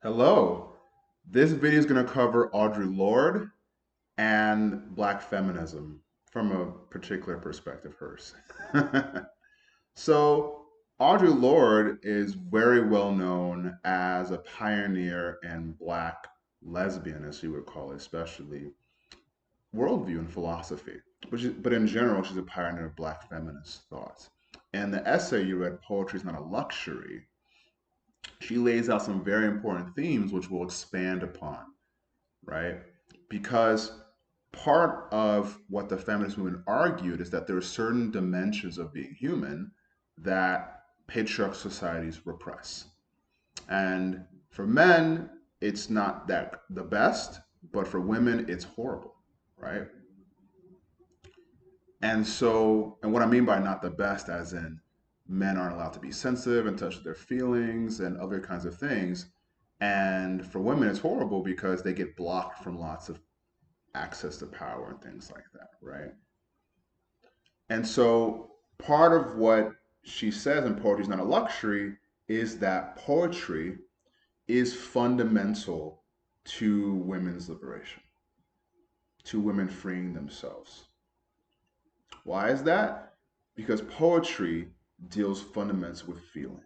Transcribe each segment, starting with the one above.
Hello. This video is going to cover Audre Lorde and Black feminism from a particular perspective, hers. So, Audre Lorde is very well known as a pioneer in Black lesbian, as you would call it, especially worldview and philosophy. But in general, she's a pioneer of Black feminist thought. And the essay you read, Poetry is Not a Luxury, she lays out some very important themes which we'll expand upon, right? Because part of what the feminist movement argued is that there are certain dimensions of being human that patriarchal societies repress. And for men, it's not that the best, but for women, it's horrible, right? And what I mean by not the best, as in men aren't allowed to be sensitive and touch their feelings and other kinds of things. And for women, it's horrible because they get blocked from lots of access to power and things like that, right? And so part of what she says in Poetry is Not a Luxury is that poetry is fundamental to women's liberation, to women freeing themselves. Why is that? Because poetry deals fundamentally with feeling.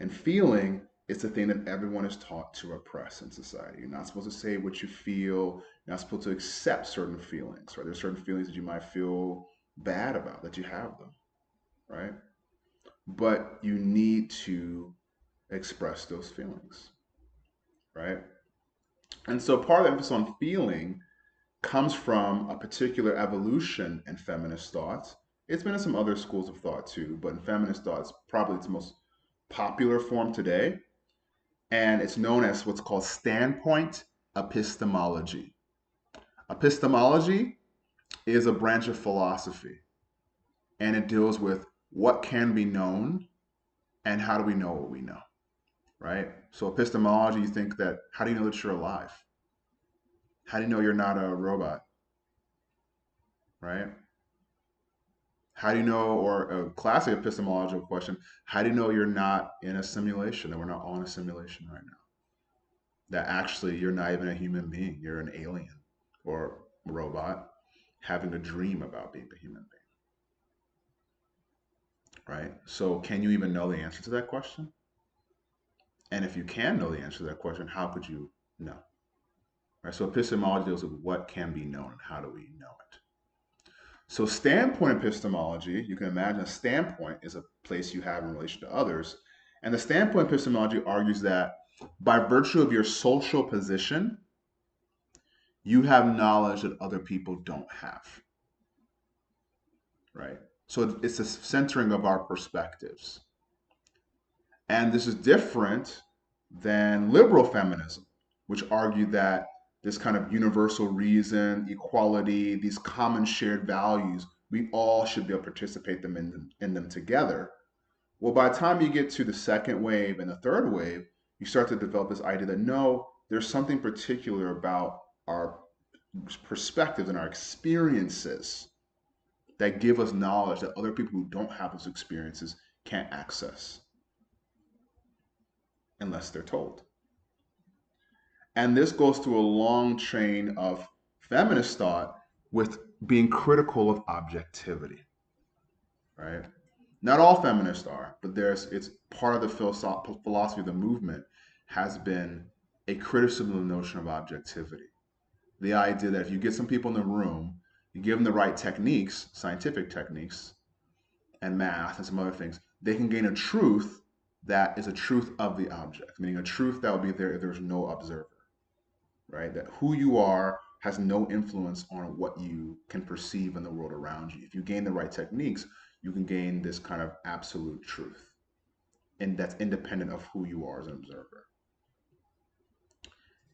And feeling is the thing that everyone is taught to repress in society. You're not supposed to say what you feel. You're not supposed to accept certain feelings, right? There's certain feelings that you might feel bad about, that you have them, right? But you need to express those feelings, right? And so part of the emphasis on feeling comes from a particular evolution in feminist thought. It's been in some other schools of thought too, but in feminist thought, it's probably its most popular form today. And it's known as what's called standpoint epistemology. Epistemology is a branch of philosophy, and it deals with what can be known and how do we know what we know, right? So epistemology, you think that how do you know that you're alive? How do you know you're not a robot, right? How do you know, or a classic epistemological question, how do you know you're not in a simulation, that we're not all in a simulation right now? That actually you're not even a human being, you're an alien or a robot having a dream about being a human being, right? So, can you even know the answer to that question? And if you can know the answer to that question, how could you know? Right? So, epistemology deals with what can be known and how do we know it. So, standpoint epistemology, you can imagine a standpoint is a place you have in relation to others. And the standpoint epistemology argues that by virtue of your social position, you have knowledge that other people don't have, right? So it's a centering of our perspectives. And this is different than liberal feminism, which argued that this kind of universal reason, equality, these common shared values, we all should be able to participate in them together. Well, by the time you get to the second wave and the third wave, you start to develop this idea that no, there's something particular about our perspectives and our experiences that give us knowledge that other people who don't have those experiences can't access unless they're told. And this goes through a long train of feminist thought with being critical of objectivity, right? Not all feminists are, but it's part of the philosophy of the movement has been a criticism of the notion of objectivity. The idea that if you get some people in the room, you give them the right techniques, scientific techniques, and math and some other things, they can gain a truth that is a truth of the object, meaning a truth that will be there if there's no observer, right? That who you are has no influence on what you can perceive in the world around you. If you gain the right techniques, you can gain this kind of absolute truth, and that's independent of who you are as an observer.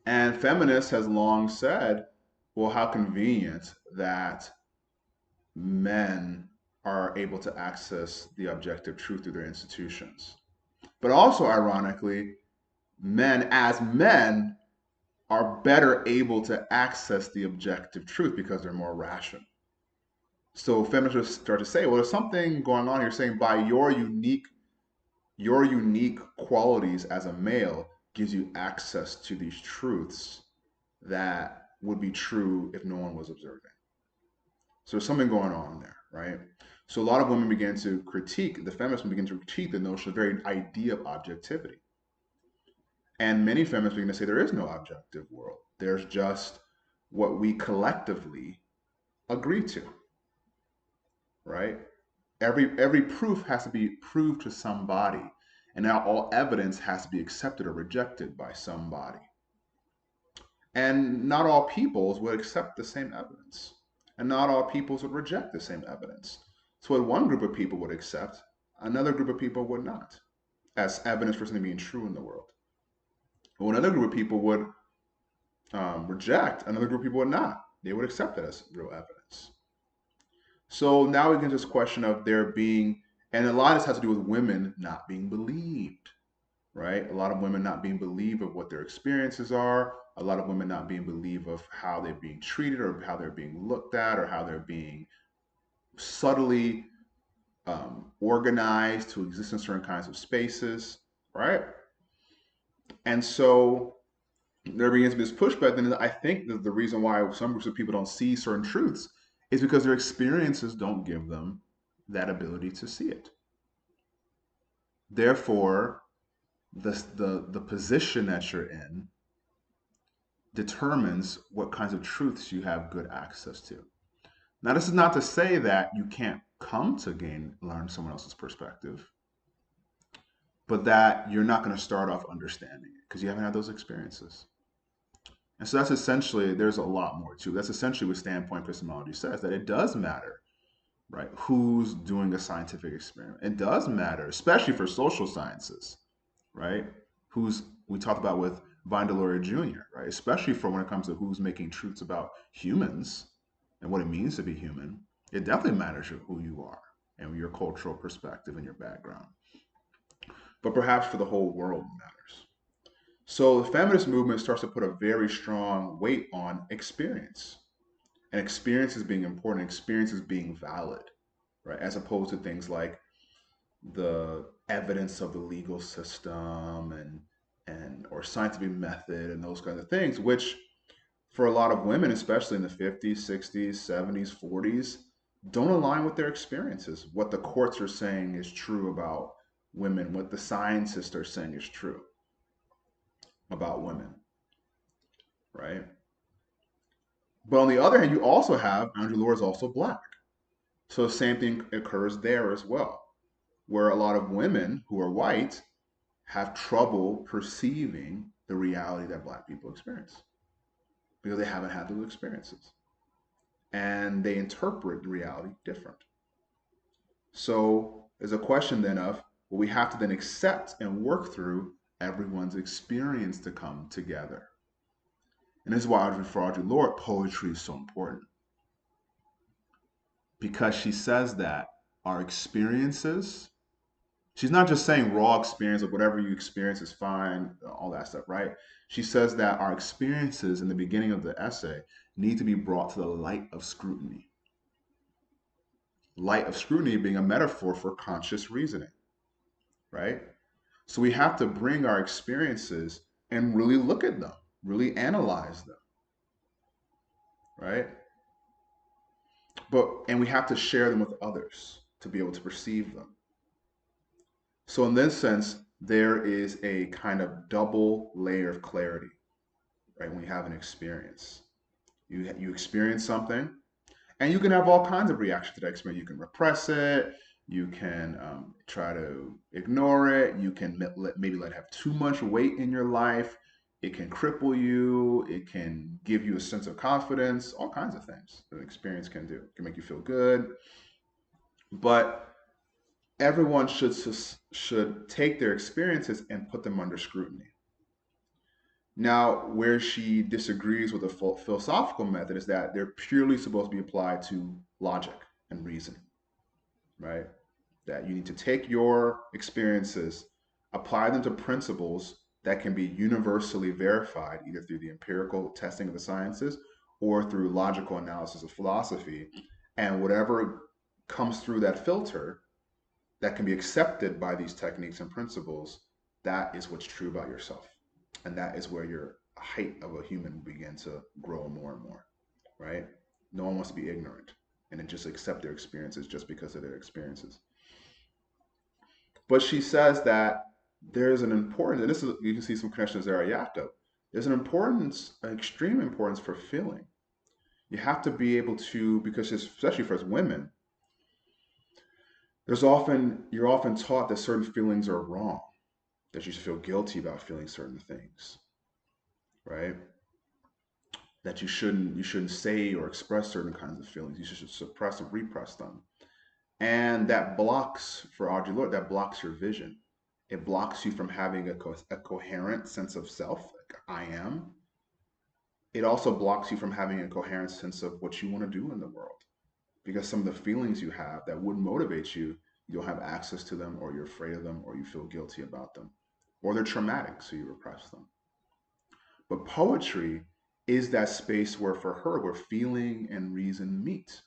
And feminists has long said, well, how convenient that men are able to access the objective truth through their institutions. But also, ironically, men as men are better able to access the objective truth because they're more rational. So feminists start to say, well, there's something going on here saying by your unique qualities as a male, gives you access to these truths that would be true if no one was observing. So there's something going on there, right? So a lot of women begin to critique, the feminists begin to critique the notion, the very idea of objectivity. And many feminists begin to say there is no objective world. There's just what we collectively agree to, right? Every proof has to be proved to somebody, and now all evidence has to be accepted or rejected by somebody. And not all peoples would accept the same evidence, and not all peoples would reject the same evidence. So what one group of people would accept, another group of people would not, as evidence for something being true in the world. But another group of people would reject, another group of people would not. They would accept it as real evidence. So now we get into this question of there being, and a lot of this has to do with women not being believed, right? A lot of women not being believed of what their experiences are, a lot of women not being believed of how they're being treated or how they're being looked at or how they're being subtly organized to exist in certain kinds of spaces, right? And so there begins to be this pushback. Then I think that the reason why some groups of people don't see certain truths is because their experiences don't give them that ability to see it. Therefore, the position that you're in determines what kinds of truths you have good access to. Now, this is not to say that you can't come to learn someone else's perspective, but that you're not going to start off understanding it because you haven't had those experiences. And so that's essentially, there's a lot more to it. That's essentially what standpoint epistemology says, that it does matter, right? Who's doing a scientific experiment. It does matter, especially for social sciences, right? We talked about with Vine Deloria Jr., right? Especially for when it comes to who's making truths about humans and what it means to be human. It definitely matters who you are and your cultural perspective and your background. But perhaps for the whole world matters. So the feminist movement starts to put a very strong weight on experience and experiences being important, experiences being valid, right? As opposed to things like the evidence of the legal system and or scientific method and those kinds of things, which for a lot of women, especially in the 50s, 60s, 70s, 40s, don't align with their experiences. What the courts are saying is true about women, what the scientists are saying is true about women, right? But on the other hand, you also have Audre Lorde is also black. So the same thing occurs there as well, where a lot of women who are white have trouble perceiving the reality that black people experience because they haven't had those experiences. And they interpret reality different. So there's a question then of, well, we have to then accept and work through everyone's experience to come together. And this is why for Audre Lorde, poetry is so important. Because she says that our experiences, she's not just saying raw experience, like whatever you experience is fine, all that stuff, right? She says that our experiences in the beginning of the essay need to be brought to the light of scrutiny. Light of scrutiny being a metaphor for conscious reasoning, right? So we have to bring our experiences and really look at them, really analyze them, right? And we have to share them with others to be able to perceive them. So in this sense, there is a kind of double layer of clarity, right? When you have an experience, you experience something, and you can have all kinds of reactions to that experience. You can repress it. You can try to ignore it. You can maybe let it have too much weight in your life. It can cripple you. It can give you a sense of confidence. All kinds of things that an experience can do. It can make you feel good. But everyone should take their experiences and put them under scrutiny. Now, where she disagrees with the philosophical method is that they're purely supposed to be applied to logic and reasoning, right? That you need to take your experiences, apply them to principles that can be universally verified either through the empirical testing of the sciences or through logical analysis of philosophy. And whatever comes through that filter that can be accepted by these techniques and principles, that is what's true about yourself. And that is where your height of a human begin to grow more and more, right? No one wants to be ignorant and then just accept their experiences just because of their experiences. But she says that there's an importance, and this is, you can see some connections there at Yakta. There's an importance, an extreme importance for feeling. You have to be able to, because especially for us women, you're often taught that certain feelings are wrong, that you should feel guilty about feeling certain things, right? That you shouldn't say or express certain kinds of feelings. You should suppress and repress them. And that blocks, for Audre Lorde, that blocks your vision. It blocks you from having a coherent sense of self, like I am. It also blocks you from having a coherent sense of what you want to do in the world. Because some of the feelings you have that would motivate you, you don't have access to them, or you're afraid of them, or you feel guilty about them, or they're traumatic, so you repress them. But poetry is that space where, for her, where feeling and reason meet,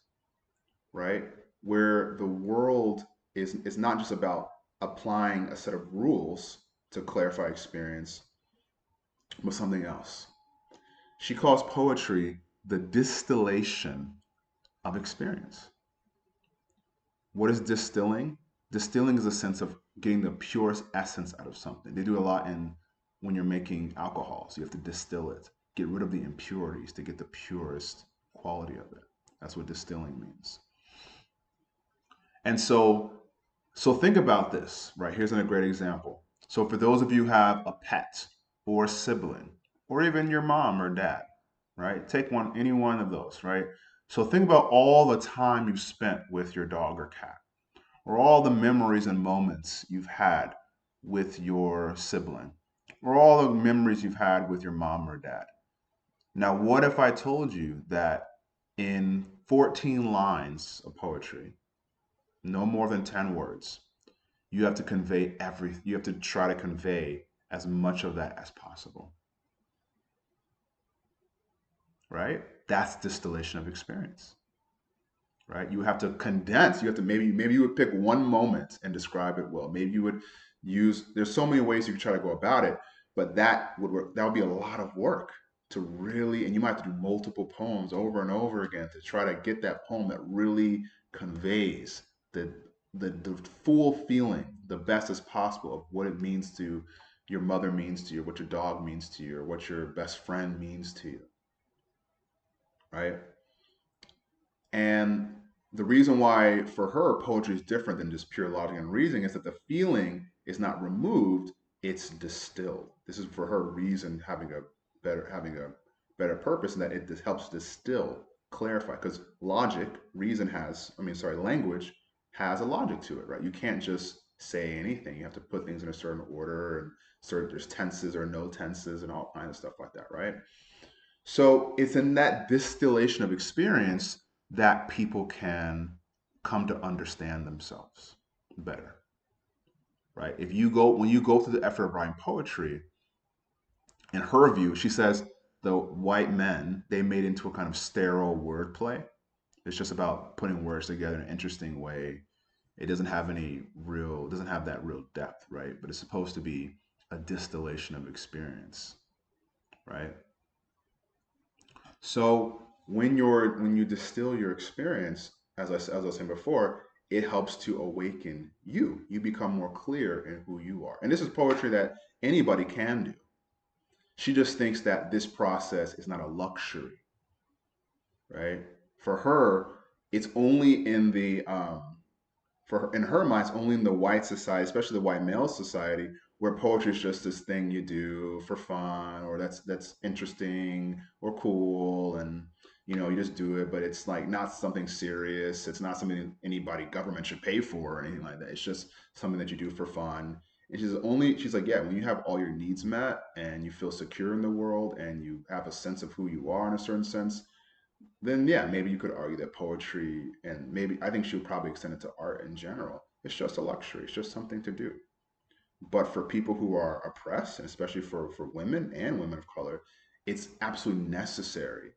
right? Where the world is not just about applying a set of rules to clarify experience, but something else. She calls poetry the distillation of experience. What is distilling? Distilling is a sense of getting the purest essence out of something. They do a lot in when you're making alcohol. So you have to distill it, get rid of the impurities to get the purest quality of it. That's what distilling means. And so think about this, right? Here's a great example. So for those of you who have a pet or a sibling, or even your mom or dad, right? Take one, any one of those, right? So think about all the time you've spent with your dog or cat, or all the memories and moments you've had with your sibling, or all the memories you've had with your mom or dad. Now, what if I told you that in 14 lines of poetry, no more than 10 words, you have to try to convey as much of that as possible, right? That's distillation of experience, right? You have to condense. You have to, maybe you would pick one moment and describe it well. Maybe you would use, there's so many ways you could try to go about it, but that would be a lot of work to really, and you might have to do multiple poems over and over again to try to get that poem that really conveys the the full feeling the best as possible of what it means to your mother, means to you, what your dog means to you, or what your best friend means to you, right? And the reason why for her poetry is different than just pure logic and reasoning is that the feeling is not removed, it's distilled. This is for her reason having a better purpose, and that it just helps distill, clarify. Because logic, reason has, I mean, sorry, language has a logic to it, right? You can't just say anything. You have to put things in a certain order, and certain, there's tenses or no tenses and all kinds of stuff like that, right? So it's in that distillation of experience that people can come to understand themselves better, right? When you go through the effort of writing poetry, in her view, she says the white men, they made into a kind of sterile wordplay. It's just about putting words together in an interesting way. It doesn't have that real depth, right? But it's supposed to be a distillation of experience, right? So when you distill your experience, as I was saying before, it helps to awaken you. You become more clear in who you are. And this is poetry that anybody can do. She just thinks that this process is not a luxury, right? For her, it's only in the for her, in her mind, it's only in the white society, especially the white male society, where poetry is just this thing you do for fun, or that's interesting or cool, and you just do it. But it's like not something serious. It's not something anybody government should pay for or anything like that. It's just something that you do for fun. And she's like, yeah, when you have all your needs met and you feel secure in the world and you have a sense of who you are in a certain sense, then yeah, maybe you could argue that poetry, and maybe I think she would probably extend it to art in general. It's just a luxury. It's just something to do. But for people who are oppressed, and especially for women and women of color, it's absolutely necessary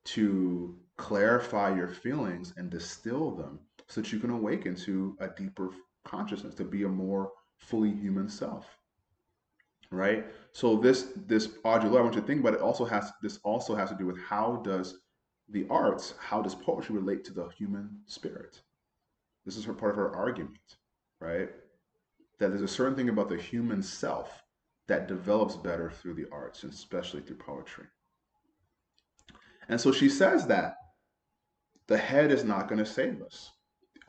to clarify your feelings and distill them so that you can awaken to a deeper consciousness, to be a more fully human self, right? So this Audre Lorde, I want you to think about it. Also has to do with how does poetry relate to the human spirit? This is her part of her argument, right? That there's a certain thing about the human self that develops better through the arts, and especially through poetry. And so she says that the head is not going to save us.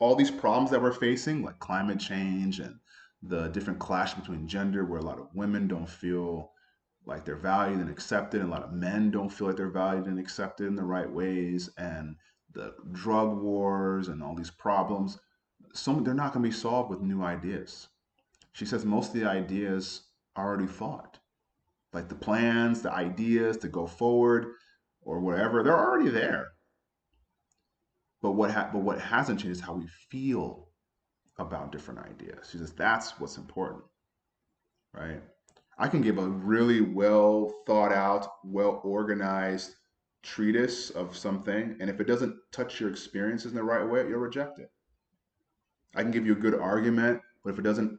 All these problems that we're facing, like climate change and the different clash between gender, where a lot of women don't feel like they're valued and accepted, and a lot of men don't feel like they're valued and accepted in the right ways, and the drug wars and all these problems, they're not going to be solved with new ideas. She says most of the ideas are already thought, like the plans, the ideas to go forward or whatever, they're already there. But what hasn't changed is how we feel about different ideas. She says that's what's important, right? I can give a really well thought out, well organized treatise of something, and if it doesn't touch your experiences in the right way, you'll reject it. I can give you a good argument, but if it doesn't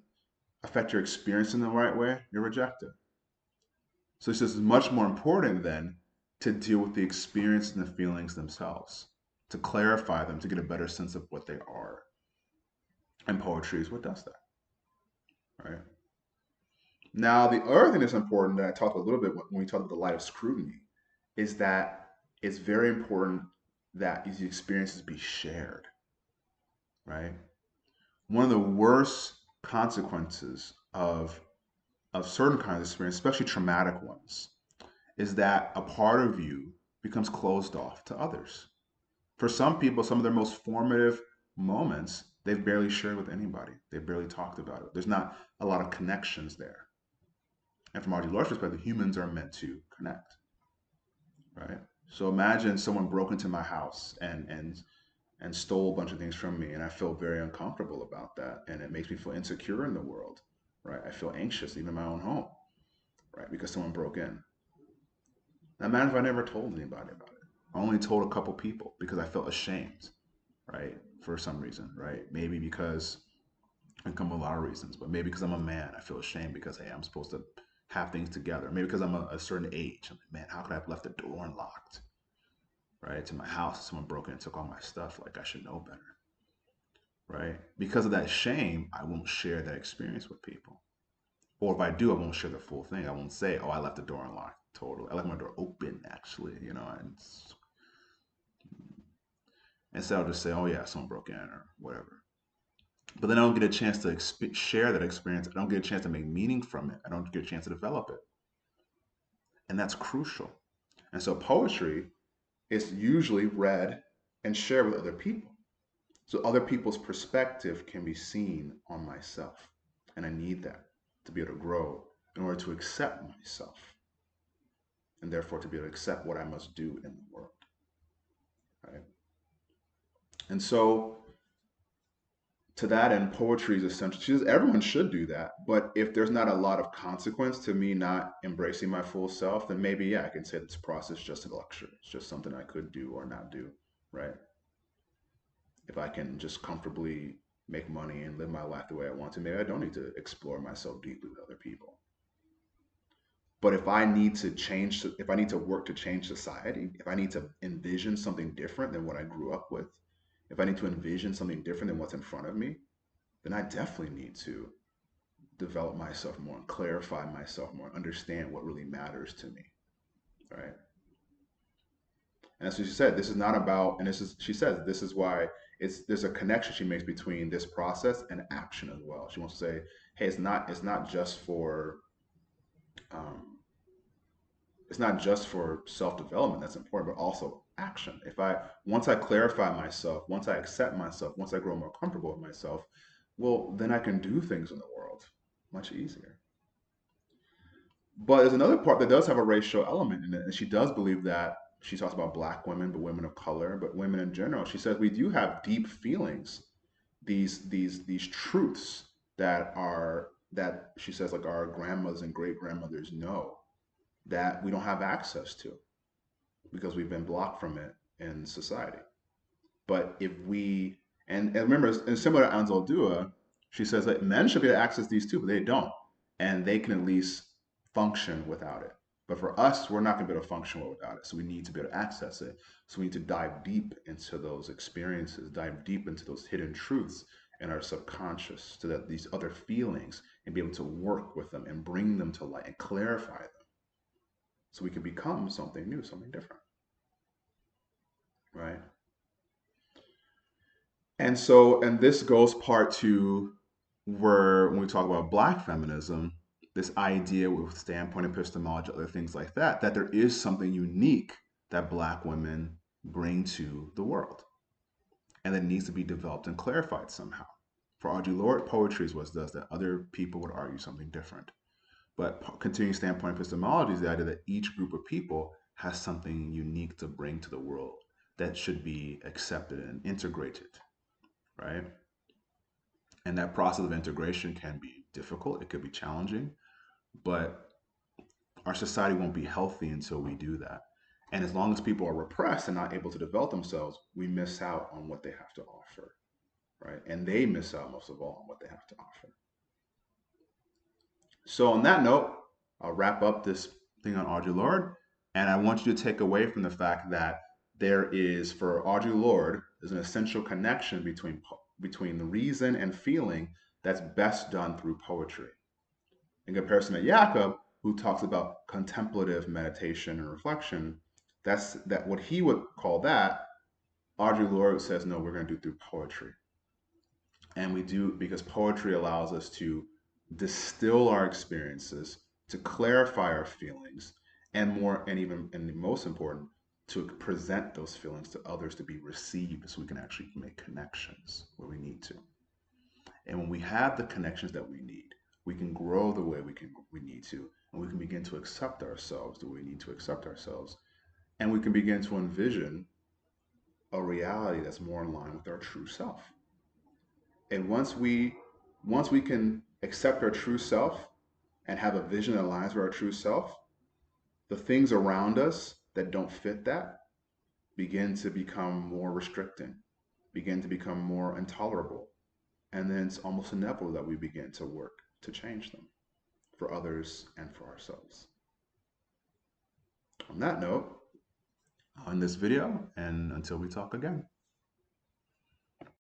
affect your experience in the right way, you'll reject it. So it's just much more important then to deal with the experience and the feelings themselves, to clarify them, to get a better sense of what they are. And poetry is what does that, right? Now, the other thing that's important that I talked a little bit when we talked about the light of scrutiny is that it's very important that these experiences be shared, right? One of the worst consequences of certain kinds of experience, especially traumatic ones, is that a part of you becomes closed off to others. For some people, some of their most formative moments, they've barely shared with anybody. They've barely talked about it. There's not a lot of connections there. And from Audre Lorde's perspective, humans are meant to connect, right? So imagine someone broke into my house and stole a bunch of things from me, and I feel very uncomfortable about that, and it makes me feel insecure in the world, right? I feel anxious even in my own home, right? Because someone broke in. Now, imagine if I never told anybody about it. I only told a couple people because I felt ashamed, right? For some reason, right? Maybe because it come a lot of reasons, but maybe because I'm a man, I feel ashamed because hey, I'm supposed to have things together. Maybe because I'm a certain age. I'm like, man, how could I have left the door unlocked, right? To my house, someone broke in and took all my stuff. Like I should know better, right? Because of that shame, I won't share that experience with people. Or if I do, I won't share the full thing. I won't say, "Oh, I left the door unlocked." Totally, I left my door open actually. And instead I'll just say, "Oh yeah, someone broke in or whatever." But then I don't get a chance to share that experience. I don't get a chance to make meaning from it. I don't get a chance to develop it, and that's crucial. And so poetry is usually read and shared with other people, so other people's perspective can be seen on myself, and I need that to be able to grow in order to accept myself, and therefore to be able to accept what I must do in the world, right? And so to that end, poetry is essential. She says everyone should do that, but if there's not a lot of consequence to me not embracing my full self, then maybe yeah, I can say this process is just a lecture. It's just something I could do or not do, right? If I can just comfortably make money and live my life the way I want to, maybe I don't need to explore myself deeply with other people. But if I need to work to change society, if I need to envision something different than what I grew up with, if I need to envision something different than what's in front of me, then I definitely need to develop myself more and clarify myself more and understand what really matters to me, right? And as she said, this is not about, and this is, she says, this is why there's a connection she makes between this process and action as well. She wants to say, hey, it's not just for, um, it's not just for self-development that's important, but also action. Once I clarify myself, once I accept myself, once I grow more comfortable with myself, well, then I can do things in the world much easier. But there's another part that does have a racial element in it, and she does believe that she talks about black women, but women of color, but women in general. She says we do have deep feelings, these truths that she says like our grandmothers and great grandmothers know that we don't have access to because we've been blocked from it in society. But if we and remember, and similar to Anzaldua, she says that men should be able to access these too, but they don't, and they can at least function without it. But for us, we're not going to be able to function without it. So we need to be able to access it. So we need to dive deep into those experiences, dive deep into those hidden truths in our subconscious, so that these other feelings, and be able to work with them and bring them to light and clarify them, so we can become something new, something different, right? And this goes part to where, when we talk about Black feminism, this idea with standpoint epistemology, other things like that, that there is something unique that Black women bring to the world, and that needs to be developed and clarified somehow. For Audre Lorde, poetry is what it does that. Other people would argue something different. But continuing standpoint epistemology is the idea that each group of people has something unique to bring to the world that should be accepted and integrated, right? And that process of integration can be difficult, it could be challenging, but our society won't be healthy until we do that. And as long as people are repressed and not able to develop themselves, we miss out on what they have to offer, right? And they miss out most of all on what they have to offer. So, on that note, I'll wrap up this thing on Audre Lorde. And I want you to take away from the fact that there is, for Audre Lorde, there's an essential connection between the reason and feeling that's best done through poetry. In comparison to Jakob, who talks about contemplative meditation and reflection, that what he would call that, Audre Lorde says, no, we're going to do it through poetry. And we do because poetry allows us to distill our experiences, to clarify our feelings, and most important, to present those feelings to others to be received, so we can actually make connections where we need to. And when we have the connections that we need, we can grow the way we need to, and we can begin to accept ourselves the way we need to accept ourselves, and we can begin to envision a reality that's more in line with our true self. And once we can accept our true self and have a vision that aligns with our true self, the things around us that don't fit that begin to become more restricting, begin to become more intolerable. And then it's almost inevitable that we begin to work to change them for others and for ourselves. On that note, I'll end this video, and until we talk again.